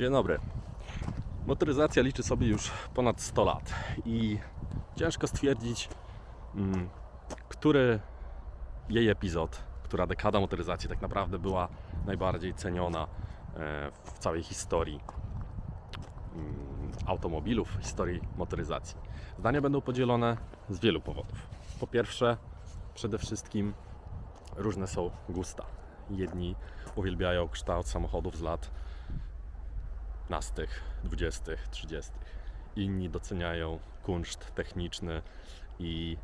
Dzień dobry. Motoryzacja liczy sobie już ponad 100 lat i ciężko stwierdzić, który jej epizod, która dekada motoryzacji tak naprawdę była najbardziej ceniona w całej historii automobilów, historii motoryzacji. Zdania będą podzielone z wielu powodów. Po pierwsze, przede wszystkim różne są gusta. Jedni uwielbiają kształt samochodów z lat 15, 20, 30. Inni doceniają kunszt techniczny i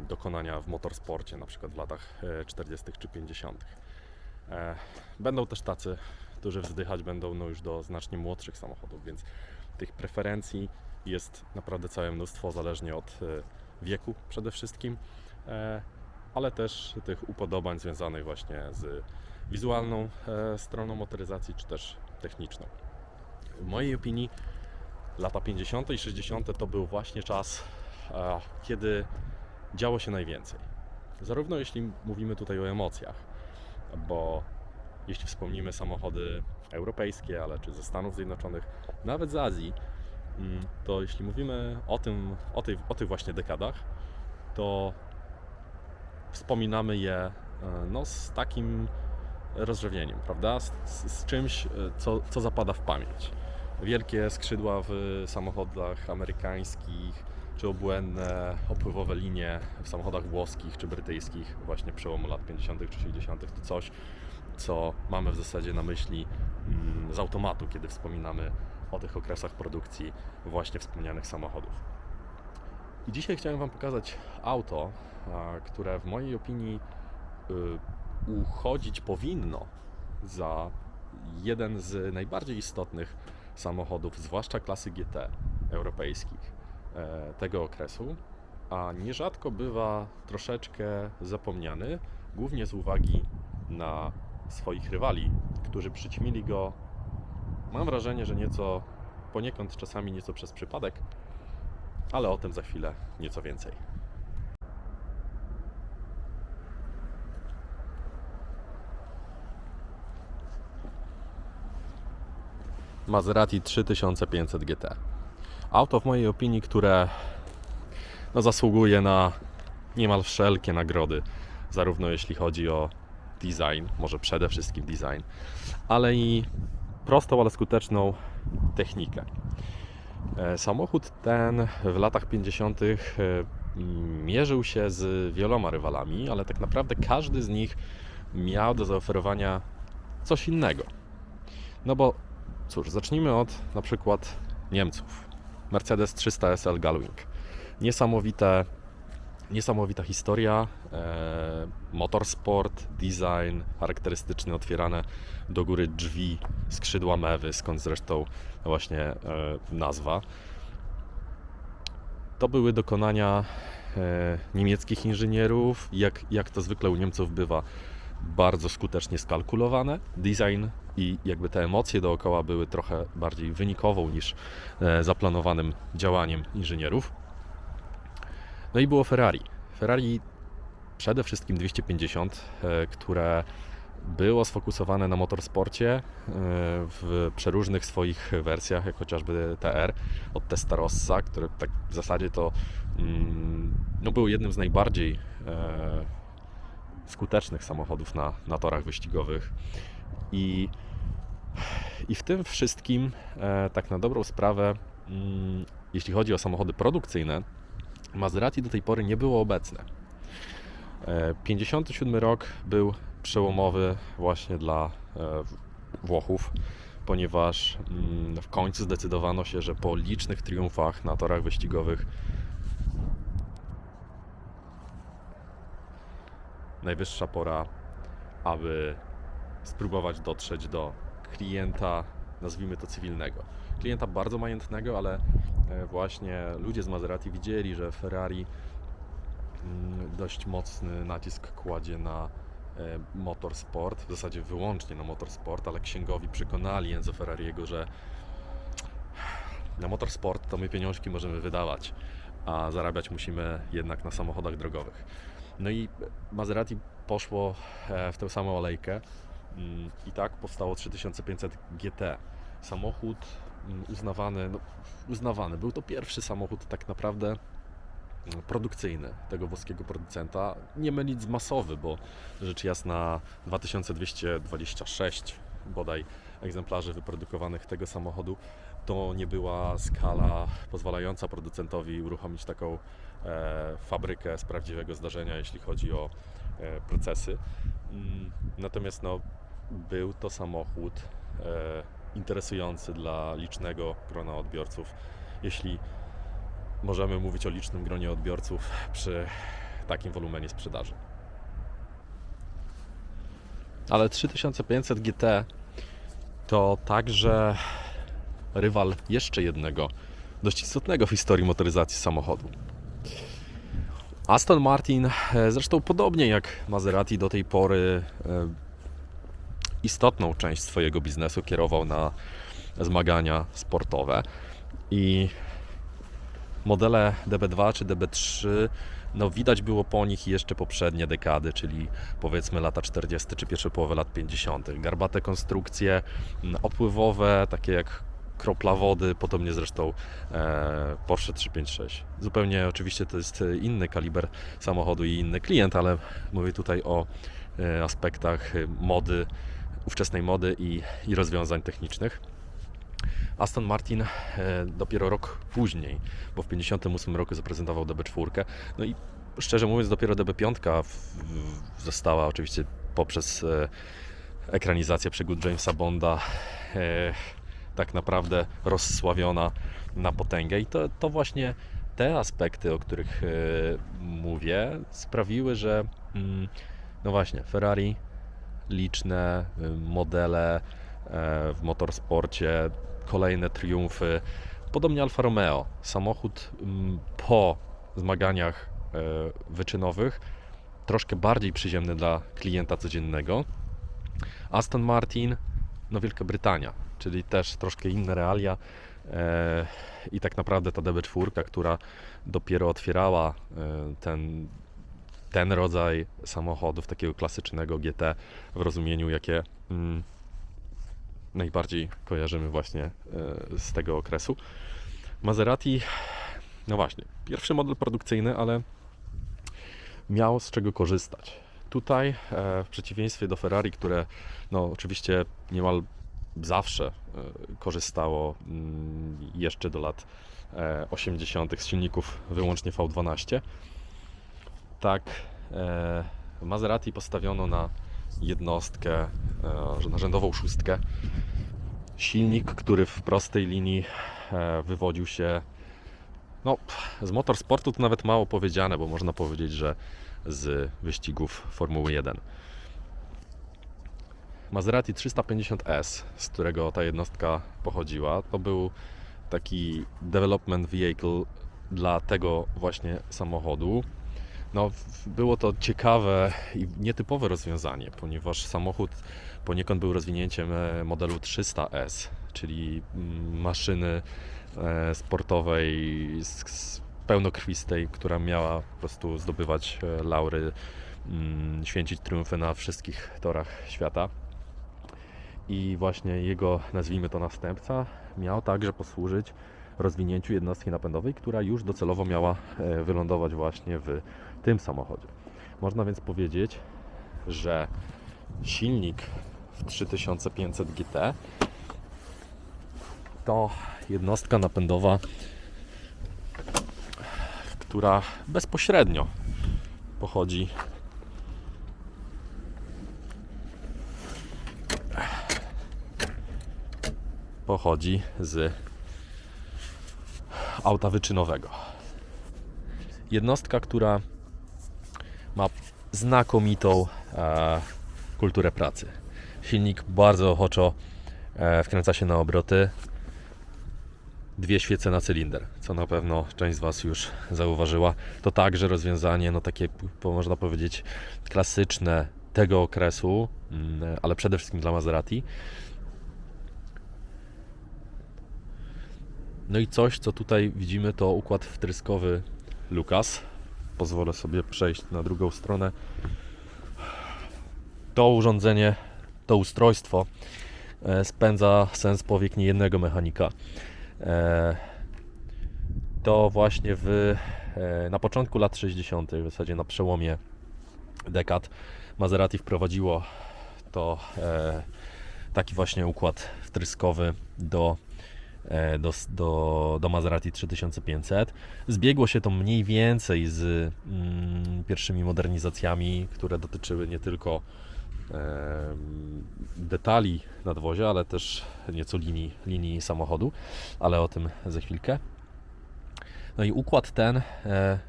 dokonania w motorsporcie, na przykład w latach 40. czy 50. Będą też tacy, którzy wzdychać będą już do znacznie młodszych samochodów, więc tych preferencji jest naprawdę całe mnóstwo, zależnie od wieku przede wszystkim, ale też tych upodobań związanych właśnie z wizualną stroną motoryzacji, czy też techniczną. W mojej opinii lata 50. i 60. to był właśnie czas, kiedy działo się najwięcej. Zarówno jeśli mówimy tutaj o emocjach, bo jeśli wspomnimy samochody europejskie, ale czy ze Stanów Zjednoczonych, nawet z Azji, to jeśli mówimy o tych właśnie dekadach, to wspominamy je z takim rozrzewnieniem, prawda? Z czymś, co zapada w pamięć. Wielkie skrzydła w samochodach amerykańskich, czy obłędne, opływowe linie w samochodach włoskich czy brytyjskich właśnie przełomu lat 50. czy 60. to coś, co mamy w zasadzie na myśli z automatu, kiedy wspominamy o tych okresach produkcji właśnie wspomnianych samochodów. I dzisiaj chciałem Wam pokazać auto, które w mojej opinii uchodzić powinno za jeden z najbardziej istotnych samochodów, zwłaszcza klasy GT europejskich tego okresu, a nierzadko bywa troszeczkę zapomniany, głównie z uwagi na swoich rywali, którzy przyćmili go, mam wrażenie, że poniekąd czasami nieco przez przypadek, ale o tym za chwilę nieco więcej. Maserati 3500 GT. Auto w mojej opinii, które zasługuje na niemal wszelkie nagrody, zarówno jeśli chodzi o design, może przede wszystkim design, ale i prostą, ale skuteczną technikę. Samochód ten w latach 50. mierzył się z wieloma rywalami, ale tak naprawdę każdy z nich miał do zaoferowania coś innego. No bo cóż, zacznijmy od na przykład Niemców. Mercedes 300 SL Gullwing. Niesamowita historia, motorsport, design charakterystyczny, otwierane do góry drzwi, skrzydła mewy, skąd zresztą właśnie nazwa. To były dokonania niemieckich inżynierów, jak to zwykle u Niemców bywa, bardzo skutecznie skalkulowane. Design i jakby te emocje dookoła były trochę bardziej wynikową niż zaplanowanym działaniem inżynierów. No i było Ferrari. Ferrari przede wszystkim 250, które było sfokusowane na motorsporcie w przeróżnych swoich wersjach, jak chociażby TR od Testarossa, który tak w zasadzie to był jednym z najbardziej skutecznych samochodów na torach wyścigowych. I w tym wszystkim, tak na dobrą sprawę, jeśli chodzi o samochody produkcyjne, Maserati do tej pory nie było obecne. 57 rok był przełomowy właśnie dla Włochów, ponieważ w końcu zdecydowano się, że po licznych triumfach na torach wyścigowych najwyższa pora, aby spróbować dotrzeć do klienta, nazwijmy to cywilnego. Klienta bardzo majętnego, ale właśnie ludzie z Maserati widzieli, że Ferrari dość mocny nacisk kładzie na motorsport, w zasadzie wyłącznie na motorsport, ale księgowi przekonali Enzo Ferrariego, że na motorsport to my pieniążki możemy wydawać, a zarabiać musimy jednak na samochodach drogowych. No i Maserati poszło w tę samą alejkę i tak powstało 3500 GT. samochód uznawany. Był to pierwszy samochód tak naprawdę produkcyjny tego włoskiego producenta. Nie mylić z masowy, bo rzecz jasna 2226 bodaj egzemplarzy wyprodukowanych tego samochodu to nie była skala pozwalająca producentowi uruchomić taką fabrykę z prawdziwego zdarzenia, jeśli chodzi o procesy. Natomiast był to samochód interesujący dla licznego grona odbiorców. Jeśli możemy mówić o licznym gronie odbiorców przy takim wolumenie sprzedaży. Ale 3500 GT to także rywal jeszcze jednego dość istotnego w historii motoryzacji samochodu. Aston Martin, zresztą podobnie jak Maserati do tej pory, istotną część swojego biznesu kierował na zmagania sportowe i modele DB2 czy DB3 widać było po nich jeszcze poprzednie dekady, czyli powiedzmy lata 40 czy pierwsze połowy lat 50. Garbate konstrukcje opływowe, takie jak kropla wody, podobnie zresztą Porsche 356. Zupełnie oczywiście to jest inny kaliber samochodu i inny klient, ale mówię tutaj o aspektach mody, ówczesnej mody i rozwiązań technicznych. Aston Martin dopiero rok później, bo w 1958 roku zaprezentował DB4. No i szczerze mówiąc dopiero DB5 została oczywiście poprzez ekranizację przygód Jamesa Bonda tak naprawdę rozsławiona na potęgę i to właśnie te aspekty, o których mówię, sprawiły, że no właśnie Ferrari, liczne modele w motorsporcie, kolejne triumfy, podobnie Alfa Romeo, samochód po zmaganiach wyczynowych, troszkę bardziej przyziemny dla klienta codziennego. Aston Martin, Wielka Brytania, czyli też troszkę inne realia i tak naprawdę ta DB4, która dopiero otwierała ten rodzaj samochodów, takiego klasycznego GT w rozumieniu, jakie najbardziej kojarzymy właśnie z tego okresu. Maserati, no właśnie, pierwszy model produkcyjny, ale miał z czego korzystać. Tutaj w przeciwieństwie do Ferrari, które oczywiście niemal zawsze korzystało jeszcze do lat 80. z silników wyłącznie V12, tak Maserati postawiono na jednostkę, na rzędową szóstkę. Silnik, który w prostej linii wywodził się z motorsportu, to nawet mało powiedziane, bo można powiedzieć, że z wyścigów Formuły 1. Maserati 350S, z którego ta jednostka pochodziła, to był taki development vehicle dla tego właśnie samochodu. Było to ciekawe i nietypowe rozwiązanie, ponieważ samochód poniekąd był rozwinięciem modelu 300S, czyli maszyny sportowej pełnokrwistej, która miała po prostu zdobywać laury, święcić triumfy na wszystkich torach świata. I właśnie jego, nazwijmy to, następca miał także posłużyć rozwinięciu jednostki napędowej, która już docelowo miała wylądować właśnie w tym samochodzie. Można więc powiedzieć, że silnik w 3500 GT to jednostka napędowa, która bezpośrednio pochodzi z auta wyczynowego. Jednostka, która ma znakomitą kulturę pracy. Silnik bardzo ochoczo wkręca się na obroty. 2 świece na cylinder, co na pewno część z Was już zauważyła. To także rozwiązanie, takie można powiedzieć klasyczne tego okresu, ale przede wszystkim dla Maserati. No i coś, co tutaj widzimy, to układ wtryskowy Lucas. Pozwolę sobie przejść na drugą stronę. To urządzenie, to ustrojstwo spędza sens powiek niejednego mechanika. To właśnie na początku lat 60., w zasadzie na przełomie dekad, Maserati wprowadziło taki właśnie układ wtryskowy do Maserati 3500. Zbiegło się to mniej więcej z pierwszymi modernizacjami, które dotyczyły nie tylko detali nadwozia, ale też nieco linii samochodu, ale o tym za chwilkę. No i układ ten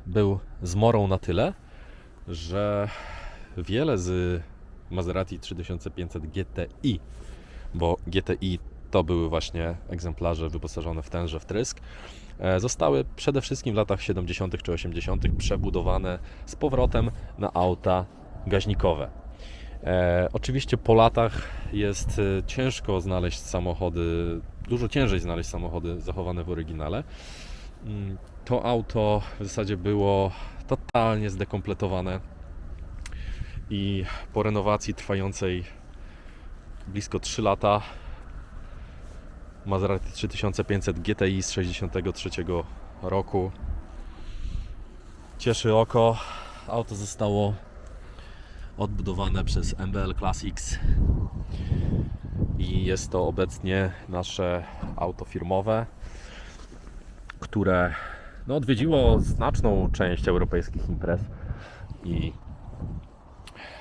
był zmorą na tyle, że wiele z Maserati 3500 GTI, bo GTI to były właśnie egzemplarze wyposażone w tenże wtrysk, zostały przede wszystkim w latach 70. czy 80. przebudowane z powrotem na auta gaźnikowe. Oczywiście po latach jest ciężko znaleźć samochody, dużo ciężej znaleźć samochody zachowane w oryginale. To auto w zasadzie było totalnie zdekompletowane i po renowacji trwającej blisko 3 lata Maserati 3500 GTI z 63 roku cieszy oko. Auto zostało odbudowane przez MBL Classics i jest to obecnie nasze auto firmowe, które odwiedziło znaczną część europejskich imprez i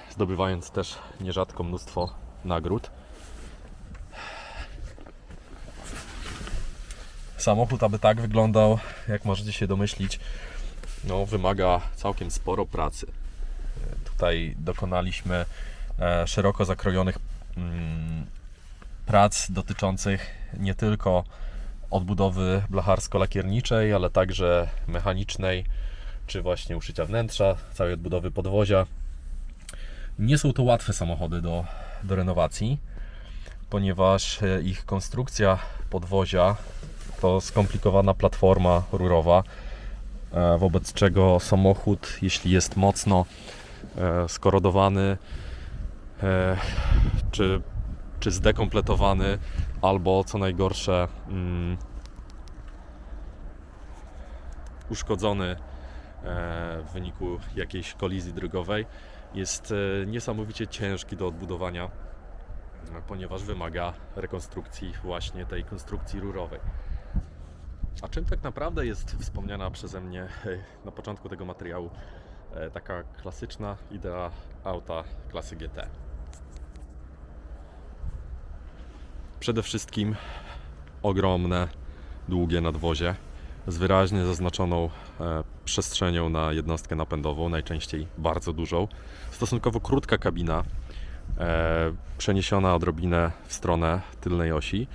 zdobywając też nierzadko mnóstwo nagród. Samochód, aby tak wyglądał, jak możecie się domyślić, wymaga całkiem sporo pracy. Tutaj dokonaliśmy szeroko zakrojonych prac dotyczących nie tylko odbudowy blacharsko-lakierniczej, ale także mechanicznej, czy właśnie uszycia wnętrza, całej odbudowy podwozia. Nie są to łatwe samochody do renowacji, ponieważ ich konstrukcja podwozia to skomplikowana platforma rurowa, wobec czego samochód, jeśli jest mocno skorodowany czy zdekompletowany, albo co najgorsze uszkodzony w wyniku jakiejś kolizji drogowej, jest niesamowicie ciężki do odbudowania, ponieważ wymaga rekonstrukcji właśnie tej konstrukcji rurowej. A czym tak naprawdę jest wspomniana przeze mnie na początku tego materiału taka klasyczna idea auta klasy GT? Przede wszystkim ogromne, długie nadwozie z wyraźnie zaznaczoną przestrzenią na jednostkę napędową, najczęściej bardzo dużą. Stosunkowo krótka kabina, przeniesiona odrobinę w stronę tylnej osi.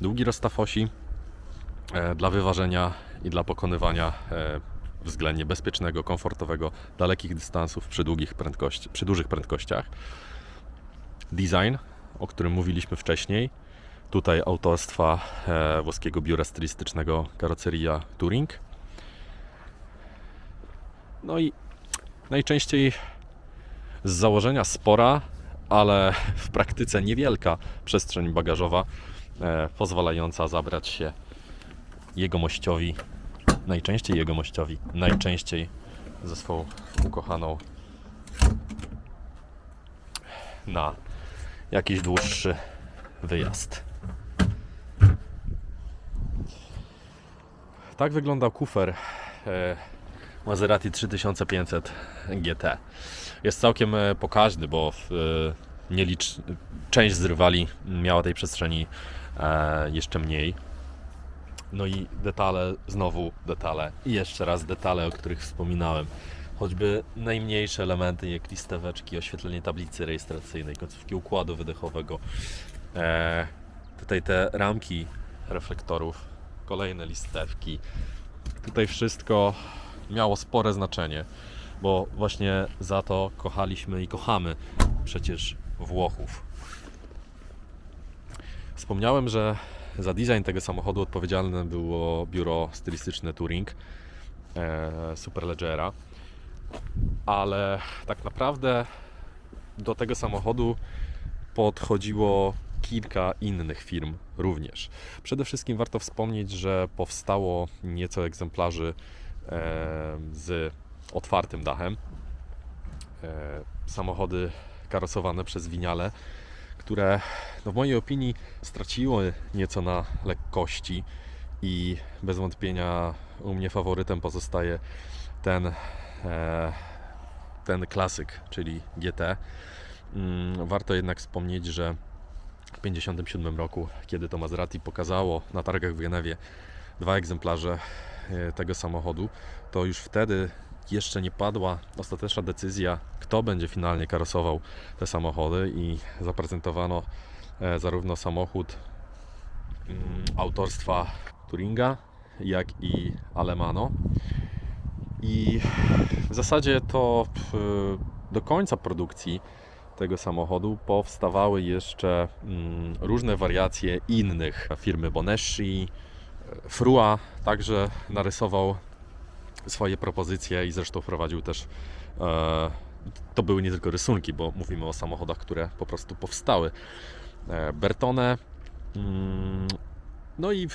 Długi rozstaw osi dla wyważenia i dla pokonywania względnie bezpiecznego, komfortowego, dalekich dystansów przy dużych prędkościach. Design, o którym mówiliśmy wcześniej, tutaj autorstwa włoskiego biura stylistycznego Carrozzeria Touring. No i najczęściej z założenia spora, ale w praktyce niewielka przestrzeń bagażowa, pozwalająca zabrać się najczęściej ze swą ukochaną na jakiś dłuższy wyjazd. Tak wyglądał kufer Maserati 3500 GT. Jest całkiem pokaźny, bo część z rywali miała tej przestrzeni jeszcze mniej. No i znowu detale i jeszcze raz detale, o których wspominałem. Choćby najmniejsze elementy, jak listeweczki, oświetlenie tablicy rejestracyjnej, końcówki układu wydechowego. Tutaj te ramki reflektorów, kolejne listewki. Tutaj wszystko miało spore znaczenie, bo właśnie za to kochaliśmy i kochamy przecież Włochów. Wspomniałem, że za design tego samochodu odpowiedzialne było biuro stylistyczne Touring Superleggera, ale tak naprawdę do tego samochodu podchodziło kilka innych firm również. Przede wszystkim warto wspomnieć, że powstało nieco egzemplarzy z otwartym dachem. Samochody karosowane przez Vignale, które w mojej opinii straciły nieco na lekkości i bez wątpienia u mnie faworytem pozostaje ten klasyk, czyli GT. Warto jednak wspomnieć, że w 1957 roku, kiedy to Maserati pokazało na targach w Genewie 2 egzemplarze tego samochodu, to już wtedy jeszcze nie padła ostateczna decyzja, kto będzie finalnie karosował te samochody i zaprezentowano zarówno samochód autorstwa Touringa, jak i Alemano. I w zasadzie to do końca produkcji tego samochodu powstawały jeszcze różne wariacje innych firmy Boneschi. Frua także narysował swoje propozycje i zresztą wprowadził też, to były nie tylko rysunki, bo mówimy o samochodach, które po prostu powstały. Bertone, no i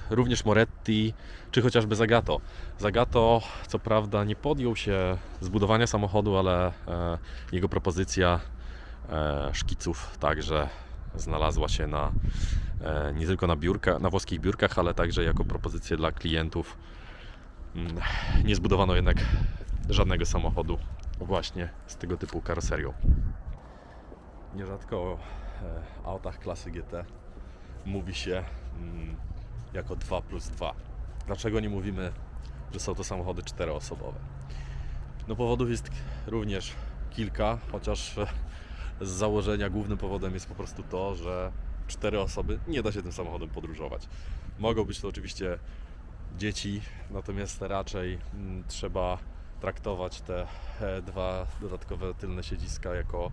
również Moretti, czy chociażby Zagato. Zagato co prawda nie podjął się zbudowania samochodu, ale jego propozycja szkiców także znalazła się nie tylko na włoskich biurkach, ale także jako propozycję dla klientów. Nie zbudowano jednak żadnego samochodu właśnie z tego typu karoserią. Nierzadko o autach klasy GT mówi się jako 2+2. Dlaczego nie mówimy, że są to samochody 4-osobowe? No powodów jest również kilka, chociaż z założenia głównym powodem jest po prostu to, że 4 osoby nie da się tym samochodem podróżować. Mogą być to oczywiście dzieci, natomiast raczej trzeba traktować te 2 dodatkowe tylne siedziska jako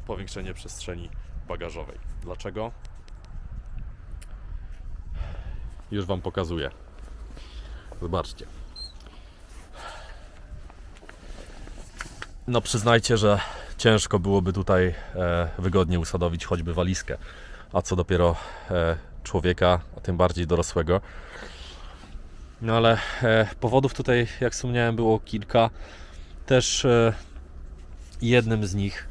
powiększenie przestrzeni bagażowej. Dlaczego? Już Wam pokazuję. Zobaczcie. No przyznajcie, że ciężko byłoby tutaj wygodnie usadowić choćby walizkę, a co dopiero człowieka, a tym bardziej dorosłego. No ale powodów tutaj, jak wspomniałem, było kilka. Też jednym z nich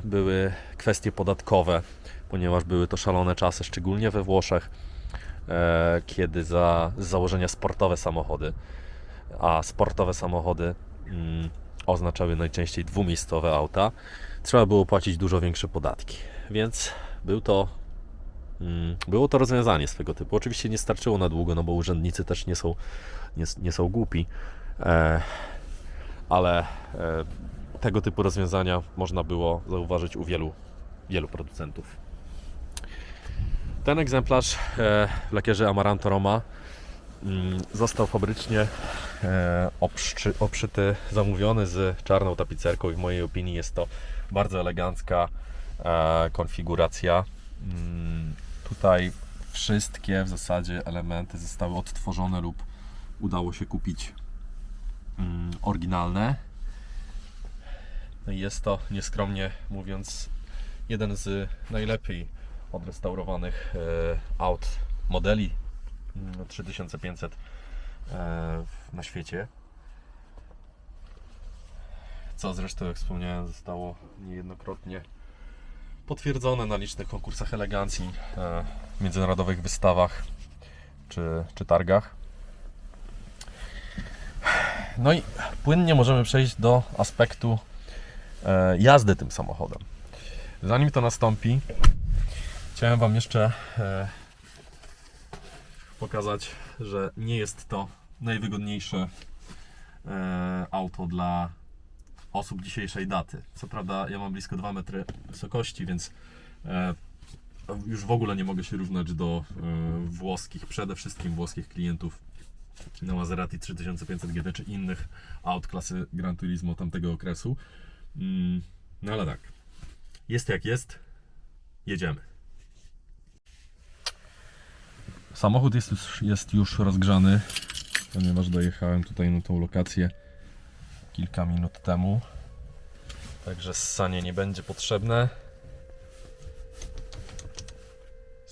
były kwestie podatkowe, ponieważ były to szalone czasy, szczególnie we Włoszech, kiedy z założenia sportowe samochody, a sportowe samochody oznaczały najczęściej dwumiejscowe auta, trzeba było płacić dużo większe podatki, więc było to rozwiązanie swego typu. Oczywiście nie starczyło na długo, no bo urzędnicy też nie są głupi, ale tego typu rozwiązania można było zauważyć u wielu producentów. Ten egzemplarz w lakierze Amaranto Roma został fabrycznie obszyty, zamówiony z czarną tapicerką i w mojej opinii jest to bardzo elegancka konfiguracja. Tutaj wszystkie w zasadzie elementy zostały odtworzone lub udało się kupić oryginalne. No i jest to, nieskromnie mówiąc, jeden z najlepiej odrestaurowanych aut, modeli 3500 na świecie. Co zresztą, jak wspomniałem, zostało niejednokrotnie potwierdzone na licznych konkursach elegancji, międzynarodowych wystawach czy targach. No i płynnie możemy przejść do aspektu jazdy tym samochodem. Zanim to nastąpi, chciałem Wam jeszcze pokazać, że nie jest to najwygodniejsze auto dla osób dzisiejszej daty. Co prawda ja mam blisko 2 metry wysokości, więc już w ogóle nie mogę się równać do przede wszystkim włoskich klientów na Maserati 3500 GT czy innych aut klasy Gran Turismo tamtego okresu. No ale tak, jest jak jest, jedziemy. Samochód jest już rozgrzany, ponieważ dojechałem tutaj na tą lokację kilka minut temu. Także ssanie nie będzie potrzebne.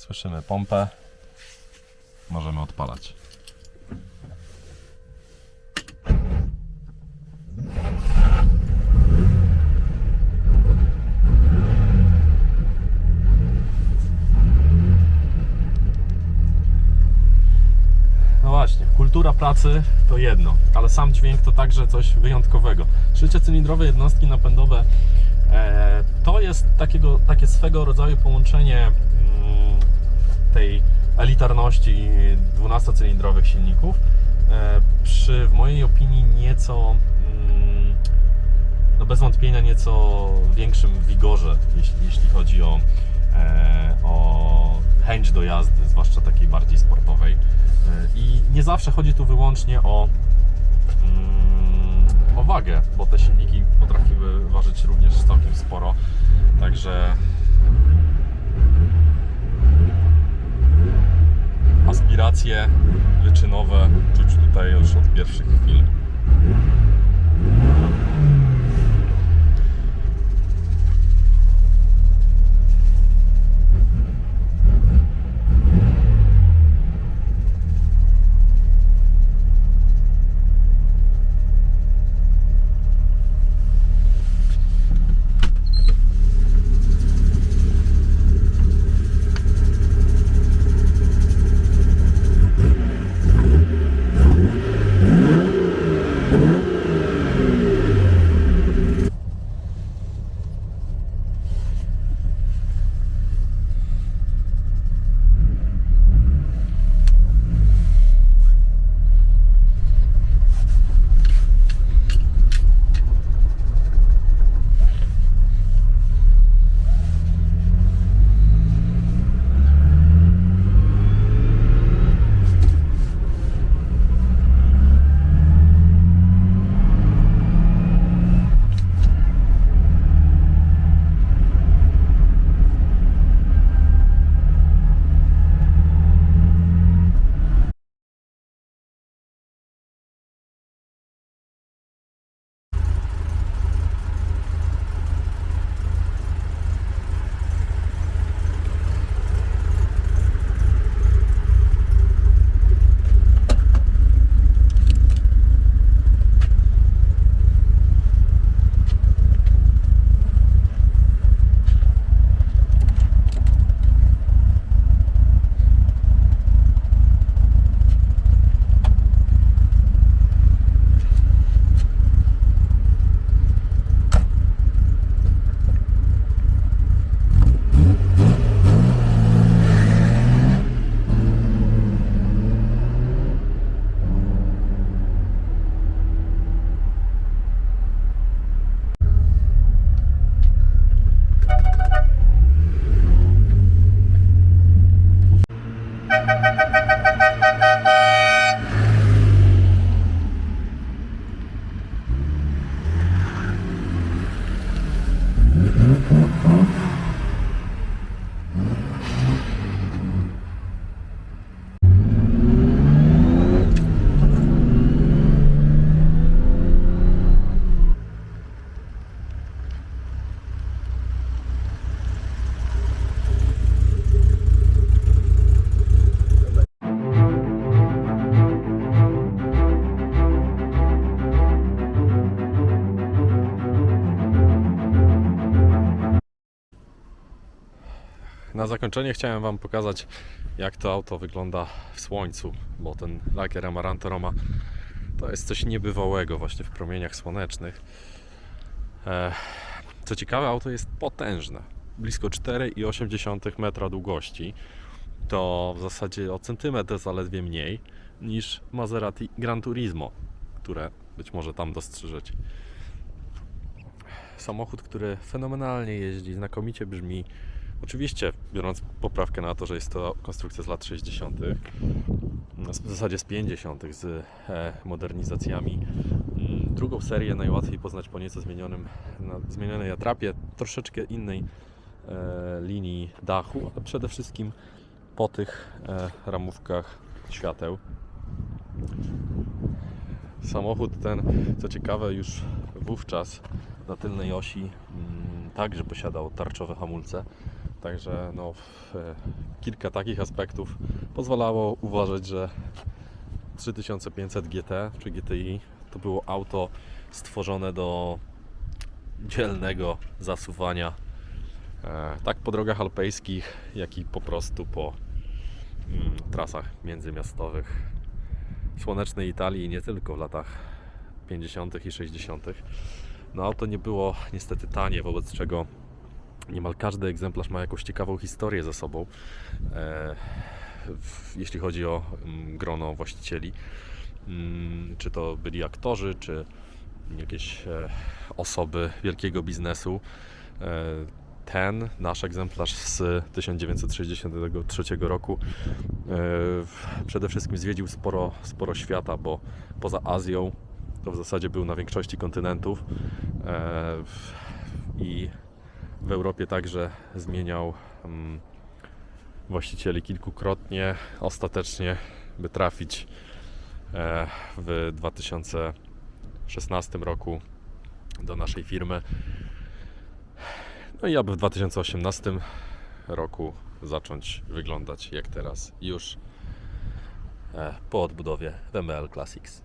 Słyszymy pompę. Możemy odpalać. No właśnie, kultura pracy to jedno, ale sam dźwięk to także coś wyjątkowego. 6-cylindrowe jednostki napędowe to jest takie swego rodzaju połączenie tej elitarności 12-cylindrowych silników przy, w mojej opinii, nieco, no bez wątpienia, nieco większym wigorze, jeśli chodzi o chęć do jazdy, zwłaszcza takiej bardziej sportowej. I nie zawsze chodzi tu wyłącznie o wagę, bo te silniki potrafiły ważyć również całkiem sporo. Także aspiracje wyczynowe czuć tutaj już od pierwszych chwil. Na zakończenie chciałem Wam pokazać, jak to auto wygląda w słońcu, bo ten lakier Amaranto Roma to jest coś niebywałego właśnie w promieniach słonecznych. Co ciekawe, auto jest potężne, blisko 4,8 metra długości. To w zasadzie o centymetr zaledwie mniej niż Maserati Gran Turismo, które być może tam dostrzeżecie. Samochód, który fenomenalnie jeździ, znakomicie brzmi. Oczywiście, biorąc poprawkę na to, że jest to konstrukcja z lat 60., w zasadzie z 50., z modernizacjami. Drugą serię najłatwiej poznać po nieco zmienionej atrapie, troszeczkę innej linii dachu, ale przede wszystkim po tych ramówkach świateł. Samochód ten, co ciekawe, już wówczas na tylnej osi także posiadał tarczowe hamulce, Także no, kilka takich aspektów pozwalało uważać, że 3500 GT czy GTI to było auto stworzone do dzielnego zasuwania tak po drogach alpejskich, jak i po prostu po trasach międzymiastowych słonecznej Italii i nie tylko w latach 50. i 60. No auto nie było niestety tanie, wobec czego niemal każdy egzemplarz ma jakąś ciekawą historię ze sobą, jeśli chodzi o grono właścicieli. Czy to byli aktorzy, czy jakieś osoby wielkiego biznesu. Ten nasz egzemplarz z 1963 roku przede wszystkim zwiedził sporo świata, bo poza Azją to w zasadzie był na większości kontynentów i w Europie także zmieniał właścicieli kilkukrotnie, ostatecznie by trafić w 2016 roku do naszej firmy. No i aby w 2018 roku zacząć wyglądać jak teraz, już po odbudowie w ML Classics.